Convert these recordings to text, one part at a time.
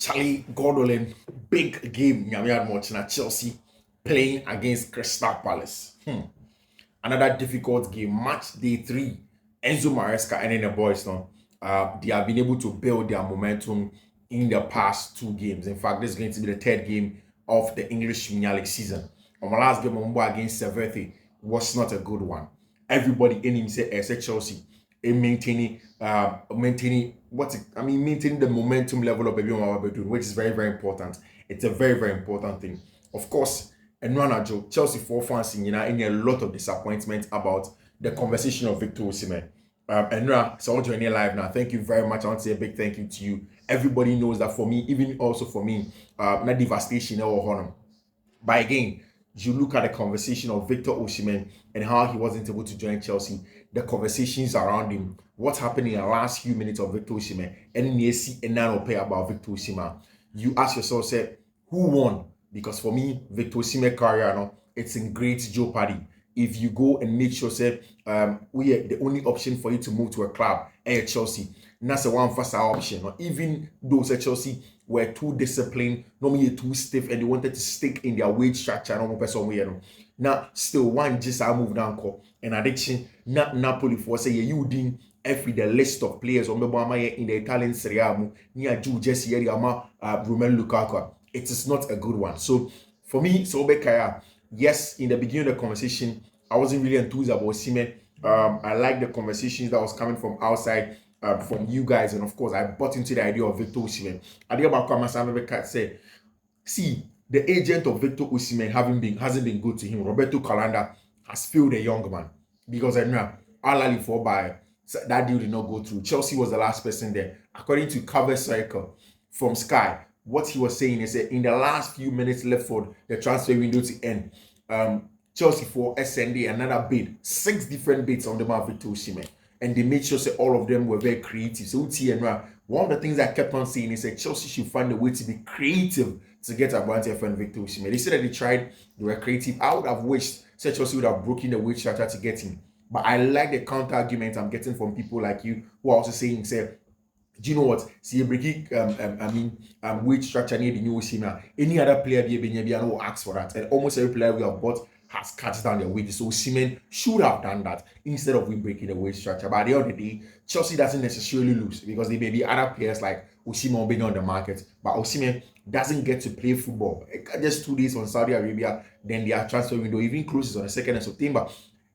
Charlie Gordolin, big game. Chelsea playing against Crystal Palace. Another difficult game, match day 3. Enzo Maresca and then the boys now, they have been able to build their momentum in the past 2 games. In fact, this is going to be the 3rd game of the English Premier League season. On my last game, against Severity was not a good one. Everybody in him said Chelsea in maintaining maintaining the momentum level of baby doing, which is very, very important. It's a very, very important thing. Of course, and Joe, Chelsea for fans in a lot of disappointment about the conversation of Victor Osimhen. And so I want to join live now. Thank you very much. I want to say a big thank you to you. Everybody knows that for me, even also for me, not devastation or honor. But again, you look at the conversation of Victor Osimhen and how he wasn't able to join Chelsea, the conversations around him, what's happening in the last few minutes of Victor Osimhen, and you see and now pay about Victor Osimhen. You ask yourself, say, who won? Because for me, Victor Osimhen's career, it's in great jeopardy. If you go and make sure, say, we are the only option for you to move to a club, Chelsea. And that's the one first option. Even though Chelsea were too disciplined, normally too stiff, and they wanted to stick in their wage structure. Now, still one just moved down, and addiction, not Napoli for say you didn't every the list of players on the in the Italian Serie A, near Jude Jesse Romelu Lukaku. It is not a good one. So for me, Sobekaya, yes, in the beginning of the conversation, I wasn't really enthused about Osimhen. I like the conversations that was coming from outside, from you guys, and of course, I bought into the idea of Victor Osimhen. I think about Kwame say, see, the agent of Victor Osimhen hasn't been good to him. Roberto Calanda has failed a young man because I know Alali for by that deal did not go through. Chelsea was the last person there, according to Cover Circle from Sky. What he was saying is that in the last few minutes left for the transfer window to end, Chelsea for SND another bid, 6 different bids on the man Victor Osimhen, and they made sure that all of them were very creative. So one of the things I kept on saying is that Chelsea should find a way to be creative to get a brand friend Victor Osimhen. They said that they tried, they were creative. I would have wished Chelsea would have broken the wage structure to get him. But I like the counter argument I'm getting from people like you who are also saying, say, do you know what? See, breaking wage structure near the new Osimhen. Any other player will ask for that, and almost every player we have bought has cut down their wages. So Osimhen should have done that instead of we breaking the wage structure. But at the end of the day, Chelsea doesn't necessarily lose because there may be other players like Osimhen being on the market, but Osimhen doesn't get to play football. Just 2 days on Saudi Arabia, then their transfer window even closes on the 2nd of September.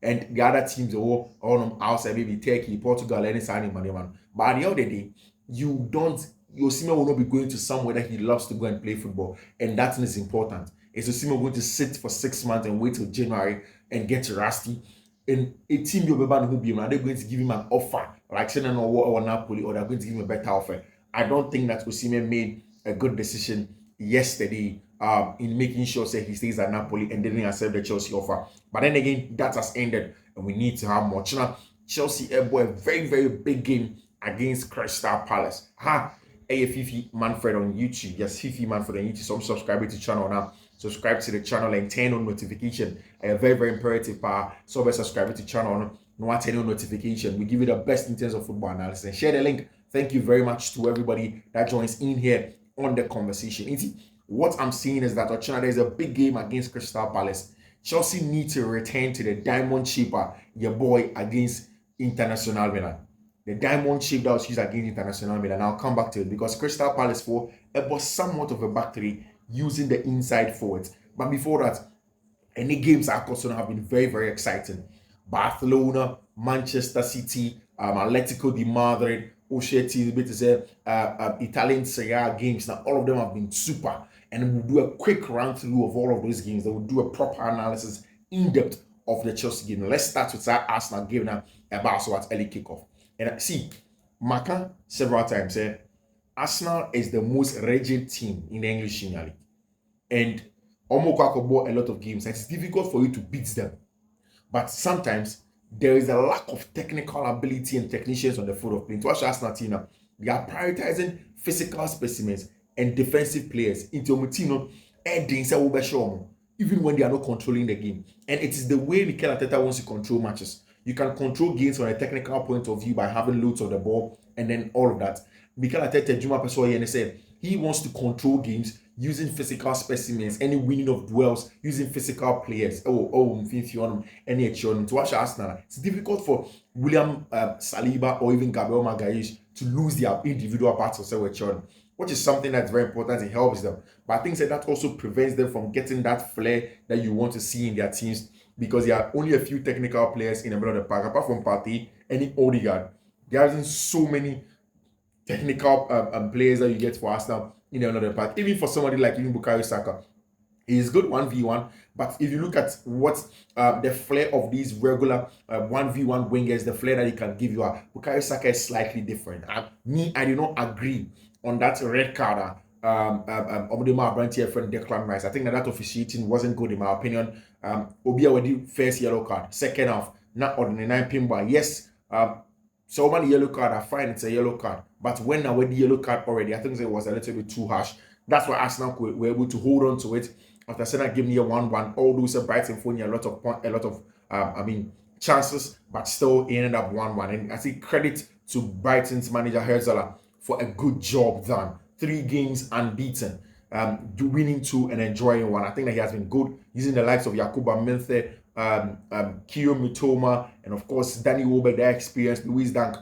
And the other teams are all outside, maybe Turkey, Portugal, any signing money, man. But at the end of the day, Osimhen will not be going to somewhere that he loves to go and play football, and that is important. Is Osimhen going to sit for 6 months and wait till January and get rusty? And a team who be are they going to give him an offer like Senan or Napoli, or they're going to give him a better offer? I don't think that Osimhen made a good decision yesterday in making sure that he stays at Napoli and didn't accept the Chelsea offer. But then again, that has ended, and we need to have more. Chelsea a very, very big game against Crystal Palace. Fiifi-Manfred on YouTube. Yes, Fiifi-Manfred on YouTube. So I'm subscribing to the channel now. Subscribe to the channel and turn on notification. A very, very imperative part. So by subscribing to the channel, no turn on notification. We give you the best in terms of football analysis. And share the link. Thank you very much to everybody that joins in here on the conversation. What I'm seeing is that there is a big game against Crystal Palace. Chelsea need to return to the diamond shaper, your boy, against International Milan. The diamond shape that was used against International Milan. I'll come back to it because Crystal Palace it was somewhat of a back three using the inside forwards. But before that, any games are also have been very, very exciting. Barcelona, Manchester City, Atletico de Madrid, Italian Serie A games. Now all of them have been super. And we'll do a quick run through of all of those games. Then we'll do a proper analysis in depth of the Chelsea game. Let's start with that Arsenal game now about early kickoff. And see, Maka several times said Arsenal is the most rigid team in the English Premier League. And Omokako bought a lot of games, and it's difficult for you to beat them. But sometimes there is a lack of technical ability and technicians on the field of play. To watch Arsenal team now, they are prioritizing physical specimens and defensive players into Mutino and even when they are not controlling the game. And it is the way Mikel Arteta wants to control matches. You can control games from a technical point of view by having loads of the ball and then all of that. Mikel Arteta, Juma Pessoa, and say He wants to control games using physical specimens, any winning of duels using physical players. Any action to watch Arsenal. It's difficult for William Saliba or even Gabriel Magalhaes to lose their individual battles, which is something that's very important. It helps them. But I think that also prevents them from getting that flair that you want to see in their teams, because there are only a few technical players in the middle of the park. Apart from Partey, any Odegaard, there isn't so many technical players that you get for Arsenal in the middle of the park. Even for somebody like even Bukayo Saka, he's good 1v1, but if you look at what the flair of these regular 1v1 wingers, the flair that he can give you, Bukayo Saka is slightly different. I do not agree on that red card. Obdema Abranti friend Declan Rice. I think that officiating wasn't good in my opinion. Obia Wedi first yellow card, second half, not on the 9 pinball. Yes, so many yellow card, I find it's a yellow card. But when I went the yellow card already, I think it was a little bit too harsh. That's why Arsenal were able to hold on to it. After Senna gave me a 1-1, all those Brighton phone a lot of chances, but still it ended up 1-1. And I say credit to Brighton's manager Herzog for a good job done. 3 games unbeaten, winning 2 and enjoying 1. I think that he has been good using the likes of Yakuba Minthe, Kiyo Mitoma, and of course Danny Welbeck, their experience, Louis Dunk.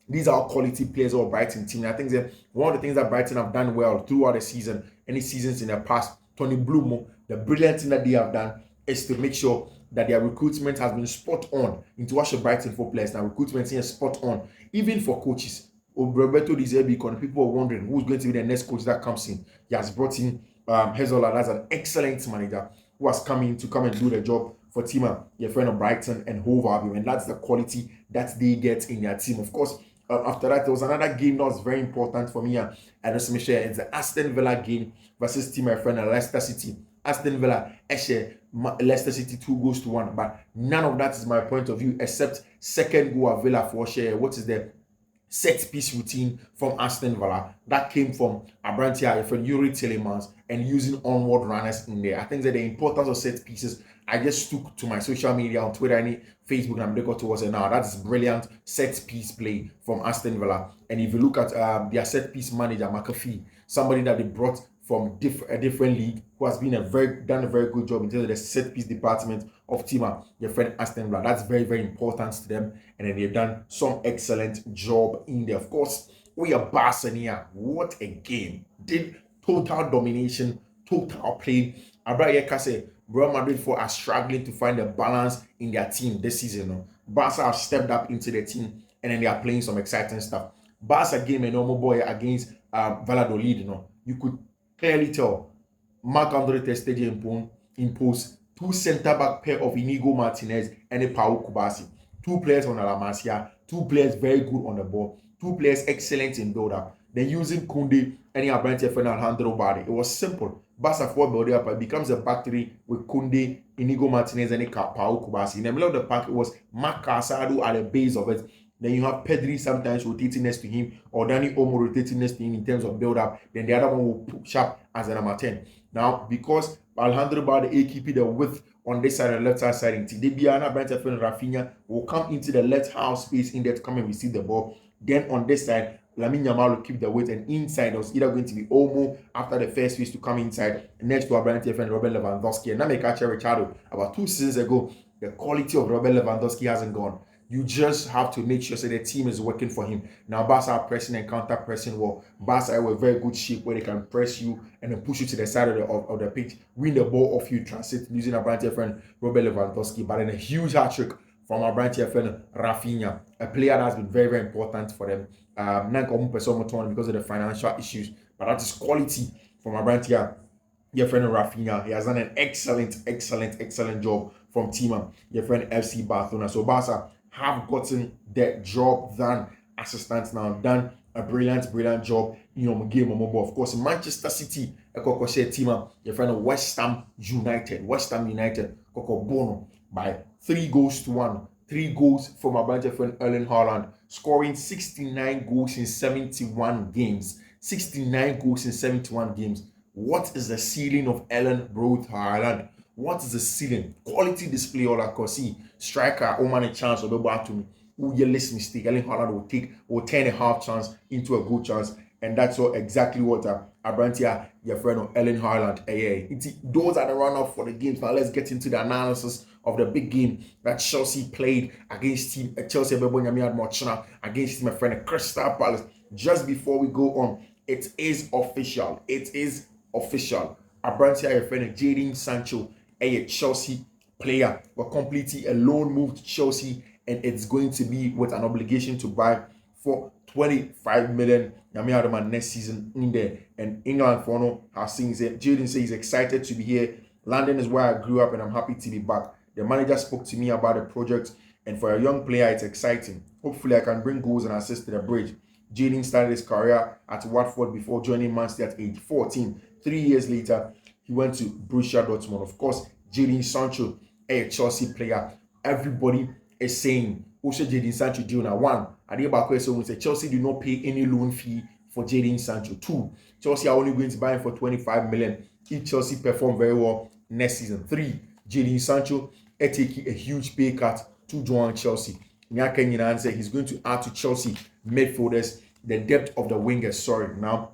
These are all quality players of Brighton team. And I think that one of the things that Brighton have done well throughout the season, any seasons in the past, Tony Bloom, the brilliant thing that they have done is to make sure that their recruitment has been spot on into what Brighton for players. Now recruitment is spot on, even for coaches. Roberto Di Zerbi, people are wondering who's going to be the next coach that comes in. He has brought in Hezola as an excellent manager who has come in to come and do the job for Tima, your friend of Brighton and Hove Albion, and that's the quality that they get in their team. Of course, after that, there was another game that was very important for me. And it's the Aston Villa game versus team my friend Leicester City. Aston Villa, Leicester City 2-1. But none of that is my point of view, except second goal of Villa for share. What is the set piece routine from Aston Villa that came from Abrantia, from Yuri Tillemans, and using onward runners in there. I think that the importance of set pieces, I just took to my social media on Twitter and Facebook, and I'm looking towards it now. That's brilliant set piece play from Aston Villa. And if you look at their set piece manager, McAfee, somebody that they brought from a different league, who has been done a very good job in terms of the set piece department of Tima, your friend Aston Villa. That's very, very important to them. And then they've done some excellent job in there. Of course, we are Barcelona. What a game. Did total domination, total play. Abraham Kase, Real Madrid are struggling to find a balance in their team this season. Barca have stepped up into the team, and then they are playing some exciting stuff. Barca game a normal boy against Valladolid. You could clearly tell Marc-Andre ter Stegen imposed 2 centre-back pair of Inigo Martinez and a Pau Kubasi. 2 players on La Masia, 2 players very good on the ball, 2 players excellent in build-up. Then using Koundé and Abrantia for Alejandro Balde. It was simple. Barca for build up, it becomes a battery with Koundé, Inigo Martinez, and Pau Kubasi. In the middle of the pack, it was Marc Casado at the base of it. Then you have Pedri sometimes rotating next to him, or Danny Olmo rotating next to him in terms of build-up. Then the other one will push up as a number 10. Now, because Alejandro Balde keep the width on this side and the left side, and Tidebiana, Brent Rafinha will come into the left half space in there to come and receive the ball. Then on this side, Lamine Yamal will keep the weight, and inside was either going to be Olmo after the first phase to come inside, next to Abrante and Robert Lewandowski. And Namekache Richardo, about 2 seasons ago, the quality of Robert Lewandowski hasn't gone. You just have to make sure that the team is working for him. Now, Barca are pressing and counter pressing well. Barca are in very good shape where they can press you and then push you to the side of the pitch, win the ball off you, transit using Abrante friend Robert Lewandowski. But in a huge hat-trick from Abrante friend Rafinha, a player that has been very, very important for them. Because of the financial issues, but that is quality from Abrante. Your friend Rafinha, he has done an excellent job from Tima, your friend FC Barcelona. So Barca have gotten their job done as it stands now, done a brilliant job in your game. Of course, Manchester City, Tima, your friend West Ham United, Bono by 3-1. 3 goals from my branch friend Erling Haaland, scoring 69 goals in 71 games. 69 goals in 71 games. What is the ceiling of Erling Braut Haaland? What is the ceiling? Quality display all across. See, striker, a chance or the to me. Who you less mistake. Erling Haaland will turn a half chance into a good chance and that's all exactly what Abrantia, your friend Ellen Haaland. Those are the run-up for the games. Now let's get into the analysis of the big game that Chelsea played against team Chelsea against my friend Crystal Palace. Just before we go on, it is official. It is official. Abrantia, your friend Jadon Sancho, a Chelsea player, were completely a loan move to Chelsea, and it's going to be with an obligation to buy for 25 million next season in there. And England for no has seen it. Jadon says he's excited to be here. London is where I grew up, and I'm happy to be back. The manager spoke to me about the project, and for a young player, it's exciting. Hopefully, I can bring goals and assists to the bridge. Jadon started his career at Watford before joining Man City at age 14. 3 years later, he went to Borussia Dortmund. Of course, Jadon Sancho, a Chelsea player. Everybody is saying, also Jadon Sancho deal now. One, Chelsea do not pay any loan fee for Jadon Sancho. Two, Chelsea are only going to buy him for 25 million if Chelsea perform very well next season. Three, Jadon Sancho taking a huge pay cut to join Chelsea. Nyaka said he's going to add to Chelsea midfielders the depth of the wingers. Sorry, now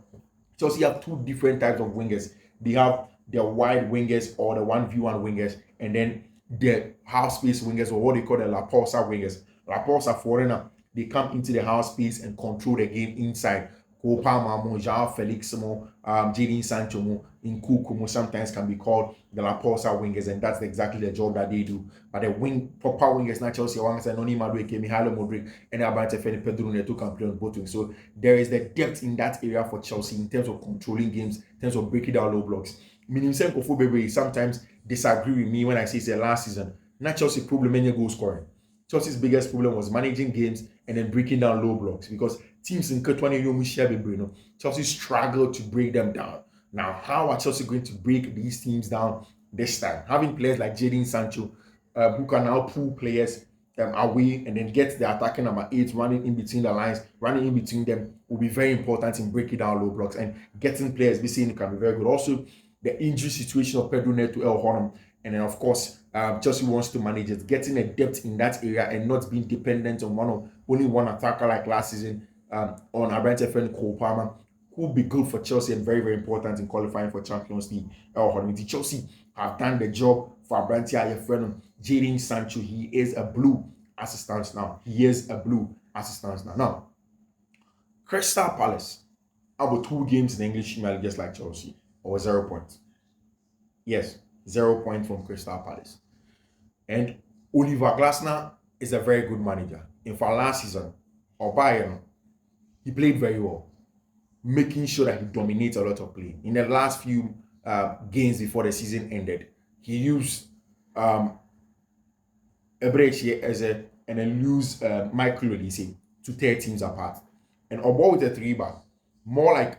Chelsea have two different types of wingers. They have the wide wingers or the 1v1 wingers, and then the half space wingers, or what they call the La Pausa wingers. La Pausa foreigner, they come into the half space and control the game inside. Kopama mo, João Felix mo, Jadon Sancho mo, Nkuku mo sometimes can be called the La Pausa wingers, and that's exactly the job that they do. But the proper wingers, not Chelsea, one said Noni Madueke, Mihailo Modric, and Abante Feni Pedro Neto can play on both wings. So there is the depth in that area for Chelsea in terms of controlling games, in terms of breaking down low blocks. Meaning Kofu Bebe sometimes disagree with me when I say it's the last season. Not Chelsea's problem any goal scoring. Chelsea's biggest problem was managing games and then breaking down low blocks, because teams in Ketwane Chelsea struggled to break them down. Now, how are Chelsea going to break these teams down this time? Having players like Jadon Sancho, who can now pull players away and then get the attacking number 8 running in between the lines, running in between them, will be very important in breaking down low blocks, and getting players can be very good. Also, the injury situation of Pedro Neto, El Hornum, and then of course Chelsea wants to manage it, getting a depth in that area and not being dependent on only one attacker like last season on Abrante friend Cole Palmer, who will be good for Chelsea and very, very important in qualifying for Champions League. Chelsea have done the job for Abrante friend Jadon Sancho. He is a blue as it stands now. Now, Crystal Palace about 2 games in English Premier League just like Chelsea, or 0 points. Yes, 0 points from Crystal Palace. And Oliver Glasner is a very good manager. In fact, last season, or Bayern, he played very well, making sure that he dominates a lot of play. In the last few games before the season ended, he used Ebrechi and then used Michael Olise to tear teams apart. And Obo with a 3-back, more like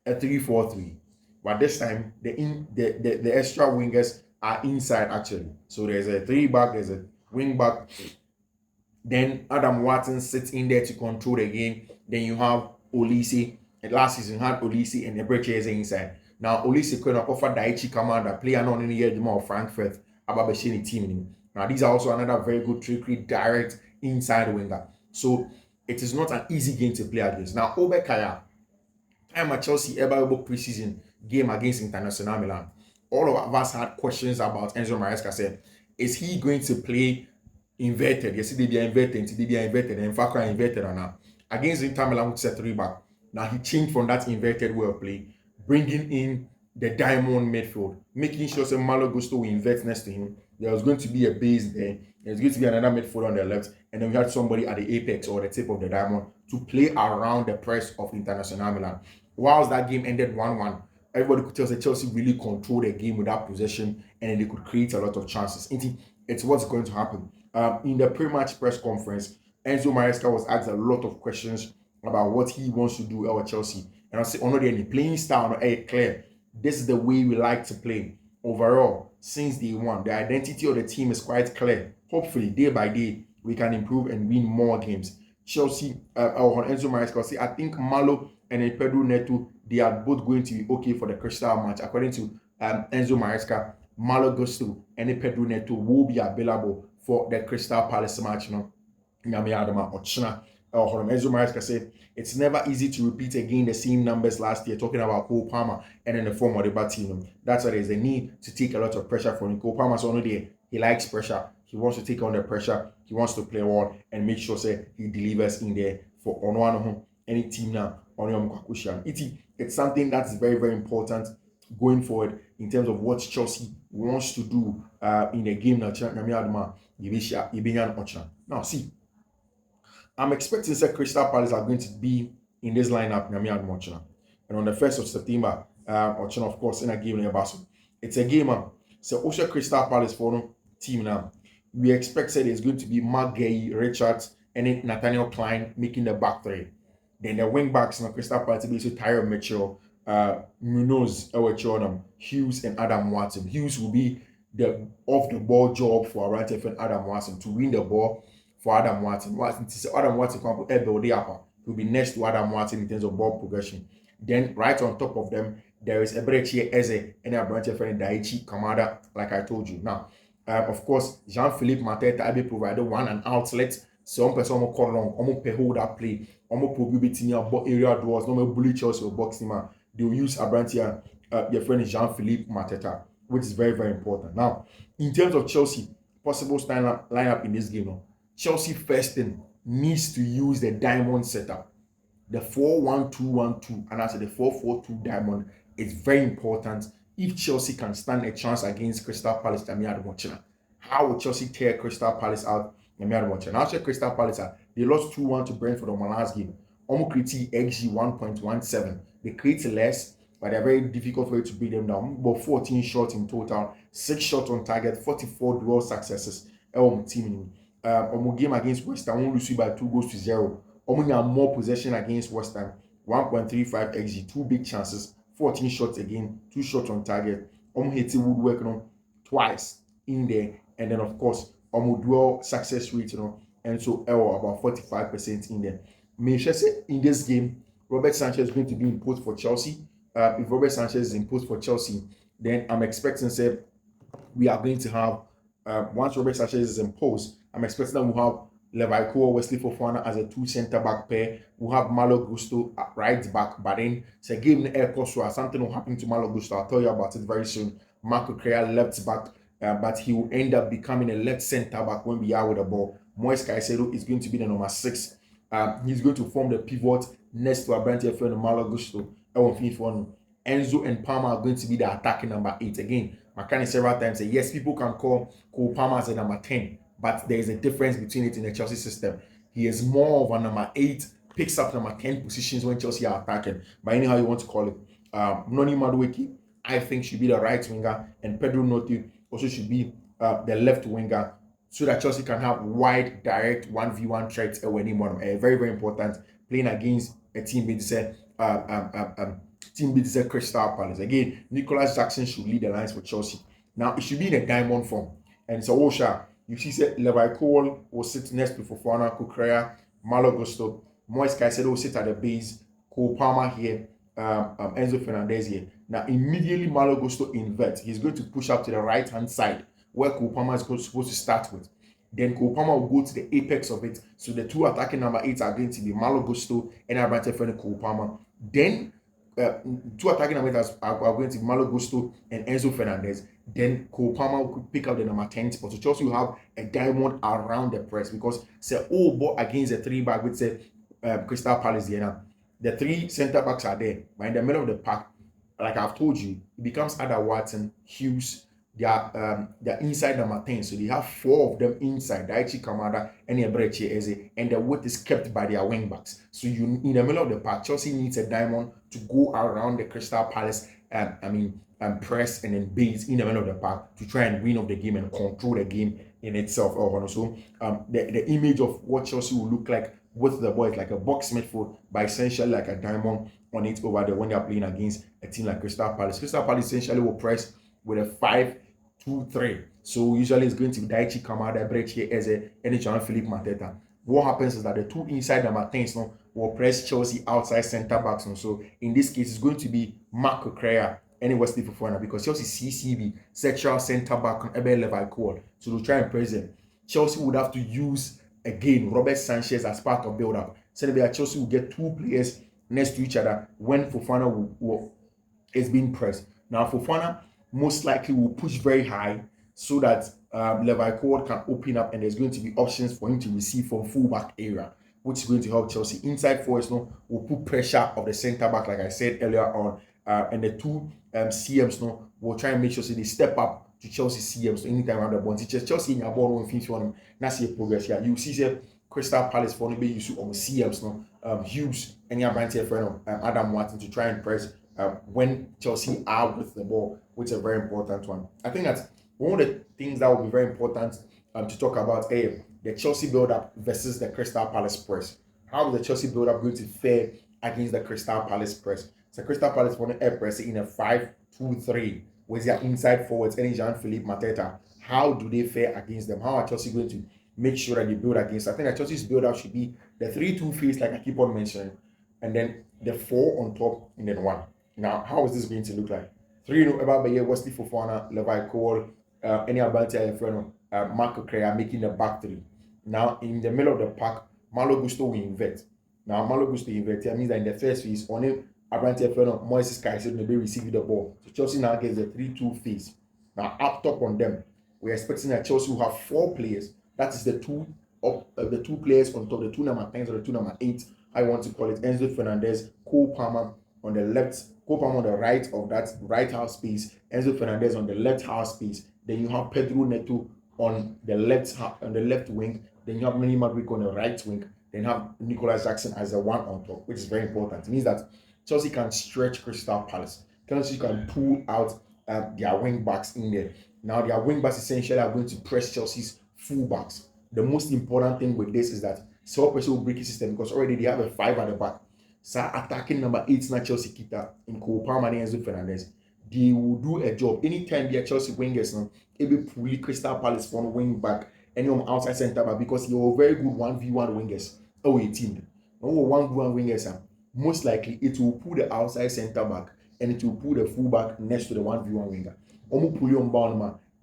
a 3-4-3. But this time, the extra wingers are inside actually. So there's a 3-back, there's a wing back. Then Adam Watson sits in there to control the game. Then you have Olise. And last season, you had Olise and Ebreche is inside. Now, Olise could have offered Daichi Kamada, player not in the year of Frankfurt, about the team. Now, these are also another very good trickery, direct inside winger. So it is not an easy game to play against. Now, Obekaya, time at Chelsea ever preseason game against International Milan, all of us had questions about Enzo Maresca. Said, is he going to play inverted? Yes, they be inverted, and Fakra inverted now. Against Inter Milan, which is a 3-back. Now he changed from that inverted way of play, bringing in the diamond midfield, making sure that Malo Gusto will invert next to him. There was going to be a base there. There's going to be another midfield on the left, and then we had somebody at the apex or the tip of the diamond to play around the press of International Milan. Whilst that game ended 1-1, everybody could tell that Chelsea really controlled the game without possession, and then they could create a lot of chances. It's what's going to happen. In the pre-match press conference, Enzo Maresca was asked a lot of questions about what he wants to do at Chelsea. And I say, the playing style, clear. This is the way we like to play. Overall, since day one, the identity of the team is quite clear. Hopefully, day by day, we can improve and win more games. Chelsea, on Enzo Maresca, say, I think Malo and Pedro Neto, they are both going to be okay for the Crystal match. According to Enzo Maresca, Malo Gusto and Pedro Neto will be available for the Crystal Palace match. Enzo Maresca said it's never easy to repeat again the same numbers last year, talking about Cole Palmer and then the form of the bad team. That's why there's a need to take a lot of pressure from him. Cole Palmer's only there. He likes pressure. He wants to take on the pressure. He wants to play well and make sure say he delivers in there for any team now. It's something that's very, very important going forward in terms of what Chelsea wants to do in the game now. Now, see, I'm expecting that Crystal Palace are going to be in this lineup, and on the 1st of September, of course, in a game in Barcelona. It's a game, so also Crystal Palace for the team now. We expect that it's going to be Mark Gay, Richards, and then Nathaniel Klein making the back three. Then the wing backs in Crystal Palace will be Tyron Mitchell, Munoz, Hughes, and Adam Watson. Hughes will be the off-the-ball job for Arantef and Adam Watson to win the ball for Adam Watson. Adam Watson will be next to Adam Watson in terms of ball progression. Then right on top of them, there is Eberechi Eze and Arantef and Daichi Kamada, like I told you. Now, of course, Jean-Philippe Mateta will provide an outlet. So one person will call along, hold that play, probably beating your area doors, no bully Chelsea or boxing man. They will use Abrantia, your friend Jean-Philippe Mateta, which is very, very important. Now, in terms of Chelsea, possible lineup in this game, Chelsea first thing needs to use the diamond setup. The 4-1-2-1-2 and also the 4-4-2 diamond is very important if Chelsea can stand a chance against Crystal Palace. How will Chelsea tear Crystal Palace out? Now, Crystal Palace, they lost 2-1 to Brentford on my last game. Create XG 1.17. They create less, but they're very difficult for you to beat them down. But 14 shots in total, 6 shots on target, 44 duel successes. Team game against West Ham, lose by 2-0. Have more possession against West Ham, 1.35 XG, 2 big chances, 14 shots again, 2 shots on target. Hit Woodwork twice in there, and then of course dual success rate, and so about 45% in there. May I say in this game, Robert Sanchez is going to be imposed for Chelsea. If Robert Sanchez is imposed for Chelsea, then I'm expecting say we are going to have once Robert Sanchez is imposed, I'm expecting that we'll have Levi Cole, Wesley Fofana as a 2 centre-back pair. We'll have Malo Gusto at right back, but then it's a game in Air Kosua. Something will happen to Malo Gusto. I'll tell you about it very soon. Marco Correa left back, but he will end up becoming a left centre-back when we are with the ball. Moise Caicedo is going to be the number 6. He's going to form the pivot next to Abrante friend Malo Gusto. Enzo and Palmer are going to be the attacking number 8. Again, McCann several times say, yes, people can call Cole Palmer as a number 10. But there is a difference between it in the Chelsea system. He is more of a number 8, picks up number 10 positions when Chelsea are attacking. But anyhow you want to call it. Noni Madueke, I think, should be the right winger. And Pedro Noti also should be the left winger. So that Chelsea can have wide, direct 1v1 threats. Very, very important. Playing against a team with Crystal Palace. Again, Nicholas Jackson should lead the lines for Chelsea. Now, it should be in a diamond form. And so Osha, you see, Levi Cole will sit next to Fofana, Correa, Malo Gusto, Moise Caicedo will sit at the base, Cole Palmer here, Enzo Fernandez here. Now, immediately Malo Gusto inverts. He's going to push up to the right-hand side where Cole Palmer is supposed to start with. Then Cole Palmer will go to the apex of it. So the 2 attacking number 8s are going to be Malo Gusto and Abrante and Cole Palmer. Then 2 attacking number 8s are going to be Malo Gusto and Enzo Fernandez. Then Cole Palmer could pick up the number 10 spot. So Chelsea will have a diamond around the press because say but against the 3-back with say Crystal Palace here. The 3 centre backs are there, but in the middle of the pack, like I've told you, it becomes Adam Watson, Hughes. They're inside number 10, so they have 4 of them inside, Daichi Kamada and Eberechi Eze, and the width is kept by their wing backs. So you in the middle of the pack, Chelsea needs a diamond to go around the Crystal Palace press and then base in the middle of the pack to try and win off the game and control the game in itself. So the image of what Chelsea will look like with the ball is like a box midfield, but essentially like a diamond on it over there when they are playing against a team like Crystal Palace. Crystal Palace essentially will press with a 5-2-3. So usually it's going to be Daichi Kamada, Brechi Eze, and Jean-Philippe Mateta. What happens is that the 2 inside number 10s will press Chelsea outside centre backs. So in this case, it's going to be Marco Correa and Wesley Fofana because Chelsea CCB, central centre back on Ebe Levi Cole. So to try and press them, Chelsea would have to use again Robert Sanchez as part of build-up. So maybe Chelsea will get 2 players next to each other when Fofana is being pressed. Now Fofana most likely will push very high so that Levi Colwill can open up and there's going to be options for him to receive from fullback area, which is going to help Chelsea. Inside forwards will put pressure of the centre back, like I said earlier on, and the 2 CMs will try and make sure they step up to Chelsea CMs anytime around the ball. Chelsea in your ball on 51, that's your progress here. You see Crystal Palace for be used on CMs Hughes and your brand friend Adam Watson to try and press when Chelsea are with the ball, which is a very important one. I think that one of the things that will be very important to talk about the Chelsea build-up versus the Crystal Palace press. How is the Chelsea build-up going to fare against the Crystal Palace press? So Crystal Palace want to press in a 5-2-3 with their inside forwards, and Jean-Philippe Mateta. How do they fare against them? How are Chelsea going to make sure that they build against? I think that Chelsea's build-up should be the 3-2 like I keep on mentioning, and then the 4 on top and then 1. Now, how is this going to look like? 3 about Wesley Fofana, Levi Colwill, any about Marco Correa making the back 3. Now, in the middle of the pack, Malo Gusto will invert. Now, Malo Gusto invert means that in the first phase, on him, Abrante Ferno, Moises Caicedo will be receiving the ball. So Chelsea now gets the 3-2 phase. Now, up top on them, we're expecting that Chelsea will have 4 players. That is the 2 players on top, the 2 number 10s or the 2 number 8. I want to call it Enzo Fernandez, Cole Palmer on the left, Cole Palmer on the right of that right half space, Enzo Fernandez on the left half space. Then you have Pedro Neto on the left wing. Then you have Manny Madrid on the right wing. Then you have Nicolas Jackson as the 1 on top, which is very important. It means that Chelsea can stretch Crystal Palace. Chelsea can pull out their wing backs in there. Now their wing backs essentially are going to press Chelsea's full backs. The most important thing with this is that Saul Pressure will break his system because already they have a 5 at the back. So attacking number 8 na Chelsea Kita in Cole Palmer and Enzo Fernandez. They will do a job. Anytime they are Chelsea wingers now, it will pull Crystal Palace from wing back and outside centre back because you are very good 1v1 wingers. Oh, 18. No 1v1 wingers. Most likely it will pull the outside centre back and it will pull the full back next to the 1v1 winger.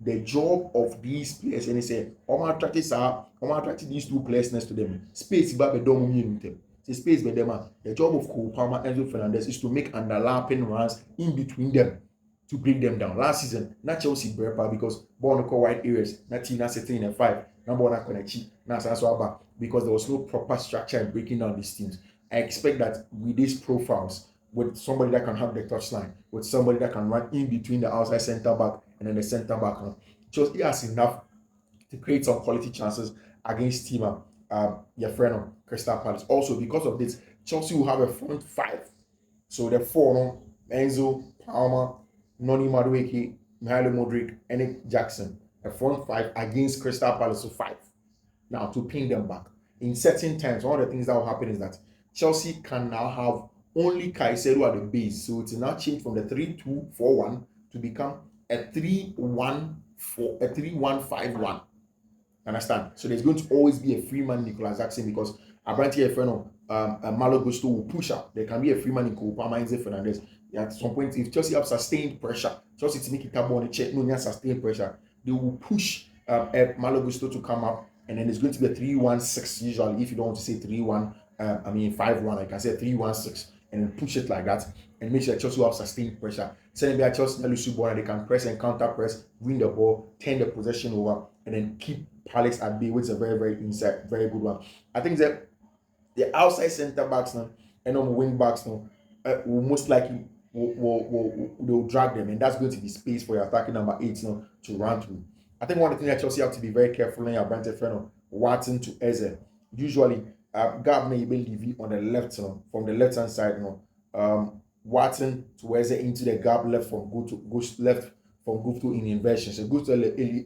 The job of these players, and they say, attract these 2 players next to them. Space by the dome. Space by them. The job of Cole Palmer and Enzo Fernandez is to make underlapping runs in between them to break them down. Last season, not Chelsea Berpa because born wide areas, not team not sitting in a 5, number 1 connect because there was no proper structure in breaking down these teams. I expect that with these profiles, with somebody that can have the touchline, with somebody that can run in between the outside centre back and then the centre back, Chelsea has enough to create some quality chances against team your friend Crystal Palace. Also, because of this, Chelsea will have a front 5. So the 4, Enzo, Palmer, Noni Madueke, Mihailo Modric, and Jackson. A front 5 against Crystal Palace, so 5. Now to pin them back. In certain times, one of the things that will happen is that Chelsea can now have only Caicedo at the base. So it's now changed from the 3-2-4-1 to become a 3-1-5-1. Understand? So there's going to always be a free man in Nicolas Jackson because Abrante Efreno, Malo Gusto will push up. There can be a free man in Cole Palmer and Enzo Fernandez. At some point, if Chelsea have sustained pressure, Chelsea to make it up on the check, no, sustained pressure, they will push Malo Gusto to come up, and then it's going to be a 3-1-6 usually. If you don't want to say 3-1, 5-1, I can say 3-1-6, and then push it like that, and make sure that Chelsea will have sustained pressure. Send them Chelsea lose the ball, and they can press and counter press, win the ball, turn the possession over, and then keep Palace at bay, which is a very, very inside, very good one. I think that the outside centre backs now and on the wing backs now will most likely will drag them, and that's going to be space for your attacking number 8 now to run through. I think one of the things that Chelsea have to be very careful in your Brentford friend Watson to Eze. Usually, Gab may be leaving on the left from the left hand side now. Watson to Eze into the gap left from go left from Gupto in inversion. So Gupto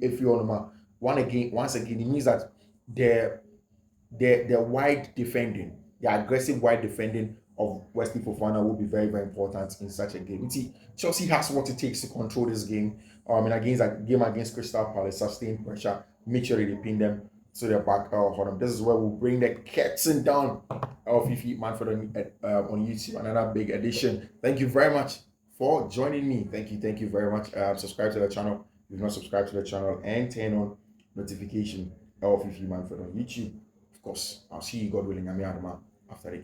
if you on once again, it means that the wide defending, the aggressive wide defending of Wesley Fofana will be very, very important in such a game. See, Chelsea has what it takes to control this game. Against a game against Crystal Palace, sustain pressure, make sure they pin them to their back for them. This is where we'll bring the captain down of Fiifi-Manfred on YouTube. Another big addition. Thank you very much for joining me. Thank you very much. Subscribe to the channel if you've not subscribed to the channel, and turn on notification of Fiifi-Manfred on YouTube. Of course, I'll see you, God willing. I'm Yadama. after the game.